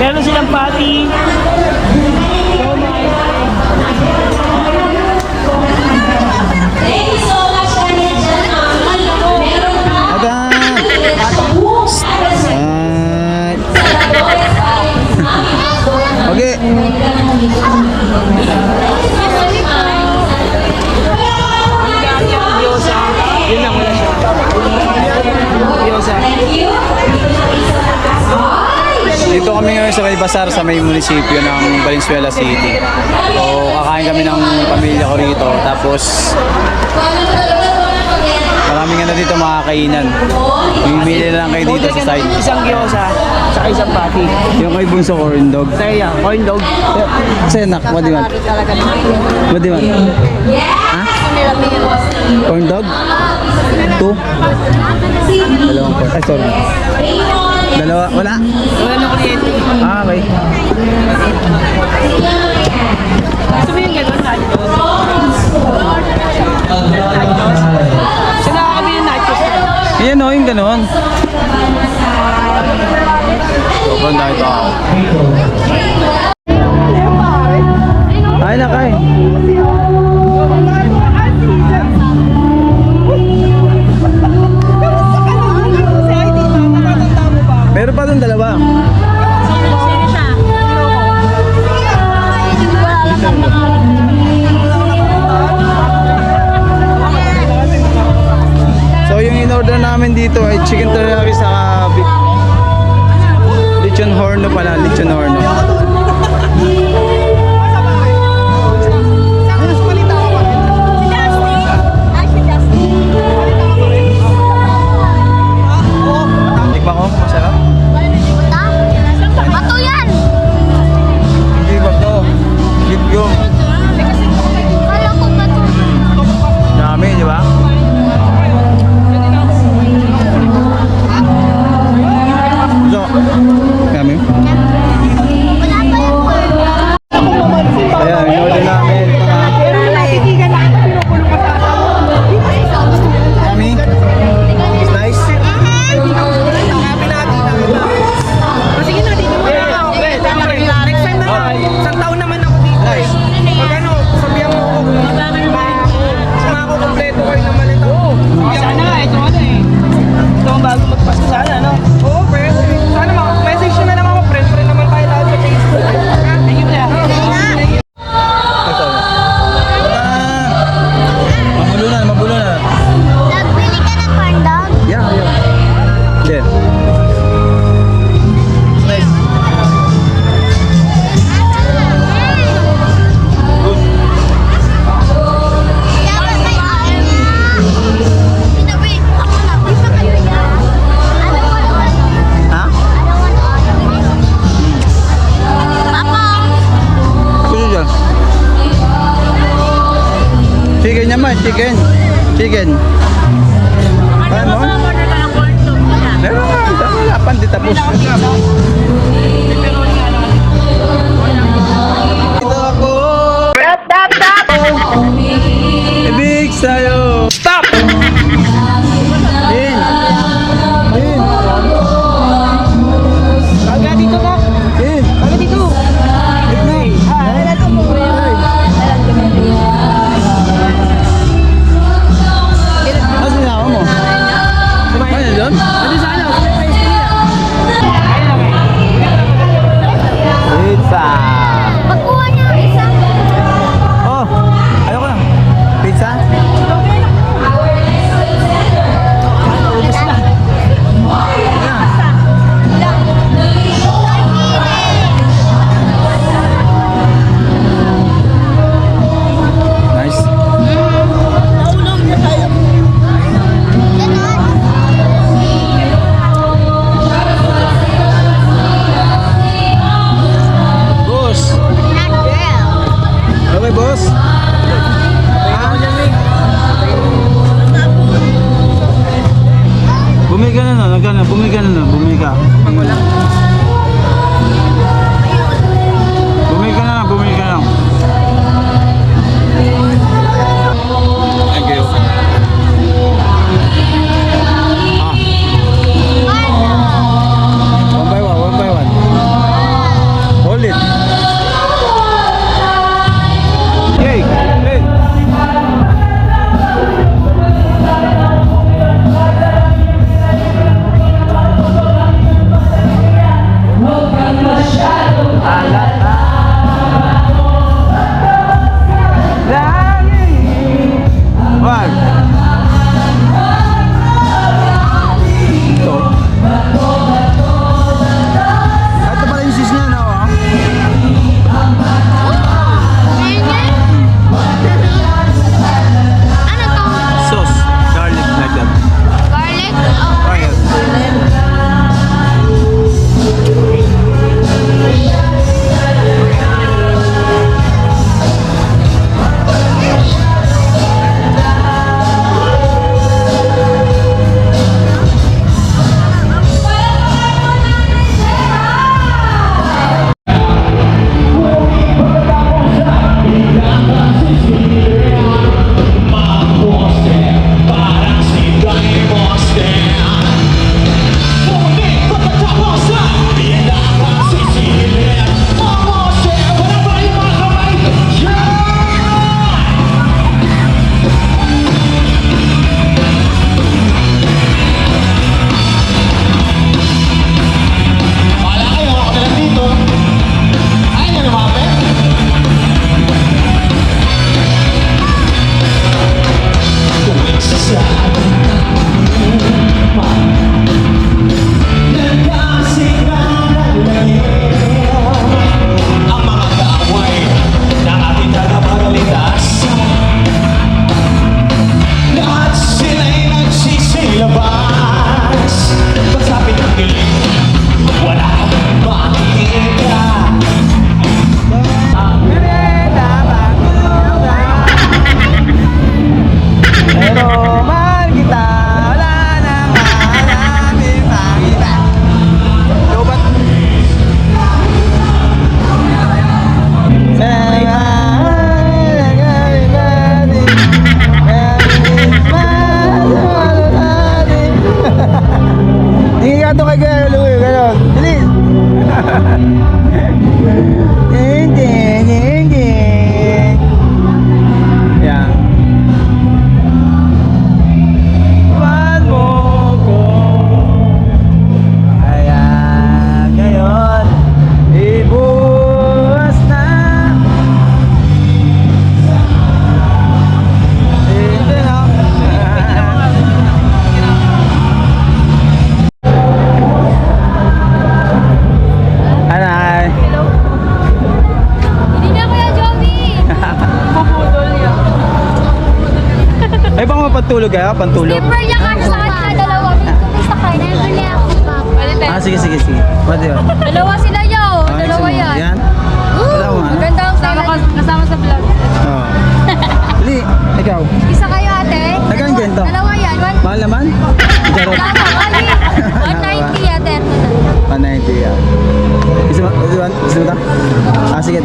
Meron silang patty. Thank you so much kanya dyan, meron na Okay. Yun lang, wala siya. Gyoza. Dito kami ngayon sa may Basar sa may munisipyo ng Valenzuela City. So kakain kami ng pamilya ko rito. Tapos maraming ano dito mga kainan. Bumili na lang kayo dito sa side. Isang gyoza, saka isang patty. Yung kay Bunso corn dog. Saya, corn dog. Senak, what do you want? What do you want? Ha? Corn dog? 2? Dalawang corn. Ay, sorry. Dalawa? Wala? Wala na kuryente. Ah, okay. Gusto mo yung gano'n, nachos? Nachos? Saan nakakabili ng nachos? Yan o, yung ganon. Sobrang dahil ito ako. Ay, nakay. Meron pa doon dalawa. So yung in-order namin dito ay chicken teriyaki sa lechon horno pala, lechon horno. Tikman ko, masarap. Bato yan! Hindi ba to? Ligyong. Kala ko bato. Dami, di ba? So, dami. Wala pa yung Ayan, in-order namin. Dami. It's nice. Sige na, dito mo na ako. Next time na lang. Isang taon naman ako dito. Nice. Pag ano, sabihan mo ako. Makakumpleto kayo naman ito. Sana nga, ito ano eh. Ito ang bago magpasko sana, no? Oo, pwede. Sana message nyo na lang ako. Friend naman tayo lahat sa Facebook. Thank you, kuya. Mabulo na, mabulo na. Nagbili ka ng corn dog? Yeah, yeah. Yeah. Nice. Dapat may arm. Pinabi, ako na. Isa kayo yan. I don't want order. Ha? I don't want order. Papa! Gusto dyan? Chicken naman, chicken. Chicken. Ano mo? Meron nga, wala pa, di tapos. Ito ako. Ibig sa'yo. Stop! Din. Din. Taga dito ka. Din. Taga dito. Hey. Ano sinama mo? Ano doon? Ano sa ano? Pizza. Pagkuha niya ang isa. Oh, ayoko na. Pizza? Nice. Boss. Not girl. Okay, boss. Bumili ka na no, bumili ka na no, bumili ka. Bumili ka na, bumili ka na. Thank you. Ah. One by one, one by one. dito kay Kuya Louie, gano'n. Bilis! Ding, ding, ding, ding. Yan. One more go. Ayan, ngayon. Ibuwas na. Hindi na. Anay. Hindi na Kuya Joby. Puputol niya. Ay, baka mapatulog kaya? Pantulog? Slipper niya kasi sa kanya dalawa. Gusto kayo. Never niya ako pa. Ah, sige, sige, sige. Pwede yun. Dalawa sila yaw. Ah, Dalawa isa mo. yan. Yan? Dalawa nga, no? Maganda ang kasama sa vlog. Oo. Dali, ikaw. Isa kayo ate. Nagkano dyan to? Dalawa yan. Mahal naman? Charot. Dalawa. 190 ate. 190 yan. Gusto mo ta? Ah, sige.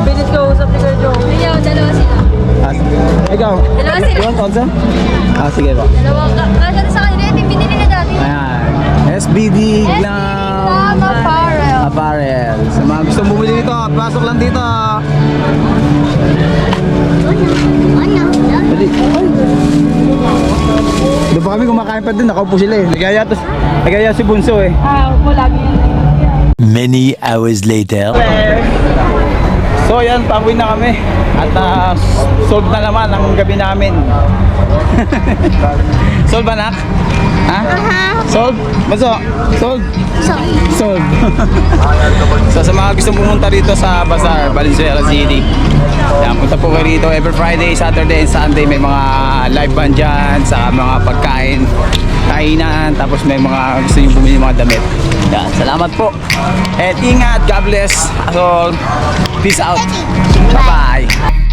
Bilis ka usap ni Kuya Joe. Yaw, dalawa sila. Ah, sige. Ikaw. Dalawa sila. You want also? Ah, sige ba. Dalawa. Kasi sa kanila, yung binili na dati. Ayan. SBD Glam Glam Apparel. Apparel. Sa mga gustong bumili dito, pasok lang dito. Dali. Doon pa kami kumakain pa din, nakaupo sila eh. Nagaya si Bunso eh. Upo lagi yan. Many hours later. So yan, pauwi na kami. At solve na naman ang gabi namin. Solve ba, nak? Ha? Solve? Baso? Solve? Solve. So sa mga gustong pumunta rito sa Bazaar, Valenzuela City, yan, punta po kayo rito every Friday, Saturday, and Sunday. May mga live band dyan, sa mga pagkain, kainan, tapos may mga gusto nyo bumili mga damit. Yan, salamat po. And ingat, God bless. So, peace out. Bye-bye.